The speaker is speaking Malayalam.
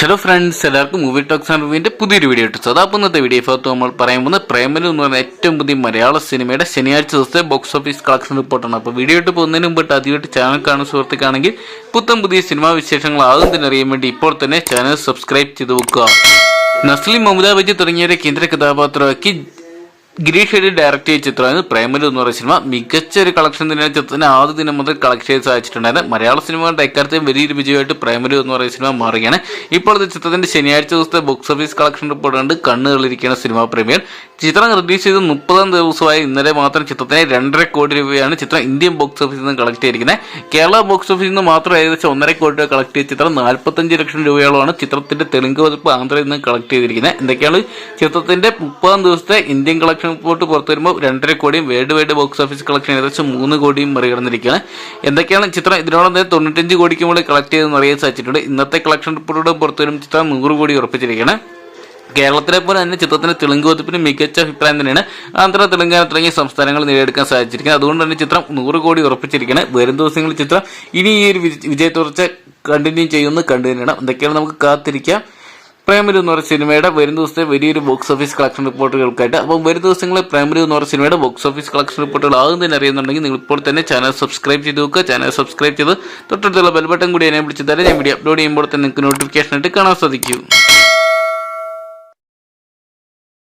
ഹലോ ഫ്രണ്ട്സ്, എല്ലാവർക്കും മൂവി ടോക്സ് ആൻഡ് റിവ്യൂവിന്റെ പുതിയൊരു വീഡിയോ ഇട്ടു. അപ്പോൾ ഇന്നത്തെ വീഡിയോ ഭാഗത്ത് നമ്മൾ പറയാൻ പോകുന്നത് പ്രേമലു എന്ന് പറയുന്ന ഏറ്റവും പുതിയ മലയാള സിനിമയുടെ ശനിയാഴ്ച ദിവസത്തെ ബോക്സ് ഓഫീസ് കളക്ഷൻ റിപ്പോർട്ടാണ്. അപ്പോൾ വീഡിയോ ഇട്ട് പോകുന്നതിന് മുമ്പിട്ട് ആദ്യമായിട്ട് ചാനൽ കാണുന്ന സുഹൃത്തുക്കാണെങ്കിൽ പുതിയ സിനിമാ വിശേഷങ്ങൾ ആദ്യം തന്നെ അറിയാൻ വേണ്ടി ഇപ്പോൾ തന്നെ ചാനൽ സബ്സ്ക്രൈബ് ചെയ്ത് വെക്കുക. നസ്ലിം, മമതാ ബജി തുടങ്ങിയവരെ കേന്ദ്ര കഥാപാത്രമാക്കി ഗിരീഷ് ഷെഡി ഡയറക്ട് ചെയ്ത ചിത്രമാണ് പ്രേമലു എന്ന് പറയുന്ന സിനിമ. മികച്ച ഒരു കളക്ഷൻ തന്നെയാണ് ചിത്രത്തിന് ആദ്യ ദിനം മുതൽ കളക്ട് ചെയ്ത് സാധിച്ചിട്ടുണ്ടായിരുന്നു. മലയാള സിനിമകളുടെ എക്കാലത്തെയും വലിയൊരു വിജയമായിട്ട് പ്രേമലു എന്ന് പറയുന്ന സിനിമ മാറുകയാണ്. ഇപ്പോഴത്തെ ചിത്രത്തിന്റെ ശനിയാഴ്ച ദിവസത്തെ ബോക്സ് ഓഫീസ് കളക്ഷൻ റിപ്പോർട്ട് കണ്ട് കണ്ണുകളിരിക്കുന്ന സിനിമാ പ്രേമികൾ. ചിത്രം റിലീസ് ചെയ്ത് 30 ദിവസമായി ഇന്നലെ മാത്രം ചിത്രത്തിന് 2.5 കോടി രൂപയാണ് ചിത്രം ഇന്ത്യൻ ബോക്സ് ഓഫീസിൽ നിന്ന് കളക്ട് ചെയ്തിരിക്കുന്നത്. കേരള ബോക്സ് ഓഫീസിൽ നിന്ന് മാത്രം ഏകദേശം 1.5 കോടി രൂപ കളക്ട് ചെയ്ത ചിത്രം 45 ലക്ഷം രൂപയോളമാണ് ചിത്രത്തിന്റെ തെലുങ്ക് പതിപ്പ് ആന്ധ്രയിൽ നിന്ന് കളക്ട് ചെയ്തിരിക്കുന്നത്. എന്തൊക്കെയാണ് ചിത്രത്തിന്റെ 30 ദിവസത്തെ ഇന്ത്യൻ കളക്ഷൻ റിപ്പോർട്ട് പുറത്തു വരുമ്പോൾ 2.5 കോടിയും world wide box office collection ഏകദേശം 3 കോടിയും മറികടന്നിരിക്കുകയാണ്. എന്തൊക്കെയാണ് ചിത്രം ഇതിനോടൊപ്പം 95 കോടിക്ക് മുകളിൽ കളക്ട് ചെയ്തെന്ന് അറിയാൻ സാധിച്ചിട്ടുണ്ട്. ഇന്നത്തെ കളക്ഷൻ റിപ്പോർട്ടോടെ പുറത്തു വരും ചിത്രം 100 കോടി ഉറപ്പിച്ചിരിക്കുകയാണ്. കേരളത്തിലെ പോലെ തന്നെ ചിത്രത്തിന്റെ തെലുങ്ക് പതിപ്പിന് മികച്ച അഭിപ്രായം തന്നെയാണ് ആന്ധ്ര, തെലങ്കാന തുടങ്ങിയ സംസ്ഥാനങ്ങൾ നേടിയെടുക്കാൻ സാധിച്ചിരിക്കുന്നത്. അതുകൊണ്ട് തന്നെ ചിത്രം 100 കോടി ഉറപ്പിച്ചിരിക്കുകയാണ്. വരും ദിവസങ്ങളിൽ ചിത്രം ഇനി ഈ ഒരു വിജയത്തുടർച്ച കണ്ടിന്യൂ ചെയ്യുമെന്ന് കണ്ടു തന്നെയാണ്. എന്തൊക്കെയാണ് നമുക്ക് കാത്തിരിക്കാം. പ്രേമലു എന്ന് പറയുന്ന സിനിമയുടെ വരും ദിവസത്തെ വലിയൊരു ബോക്സ് ഓഫീസ് കളക്ഷൻ റിപ്പോർട്ടുകൾക്കായിട്ട്. അപ്പോൾ വരും ദിവസങ്ങളിൽ പ്രേമലു എന്ന് പറയുന്ന സിനിമയുടെ ബോക്സ് ഓഫീസ് കളക്ഷൻ റിപ്പോർട്ടുകൾ ആദ്യം തന്നെ അറിയുന്നുണ്ടെങ്കിൽ നിങ്ങൾ ഇപ്പോൾ തന്നെ ചാനൽ സബ്സ്ക്രൈബ് ചെയ്ത് വെക്കുക. ചാനൽ സബ്സ്ക്രൈബ് ചെയ്ത് തൊട്ടടുത്തുള്ള ബെൽ ബട്ടൺ കൂടി എനേബിൾ ചെയ്താൽ ഞാൻ വീഡിയോ അപ്ലോഡ് ചെയ്യുമ്പോൾ തന്നെ നിങ്ങൾക്ക് നോട്ടിഫിക്കേഷൻ ആയിട്ട് കാണാൻ സാധിക്കൂ.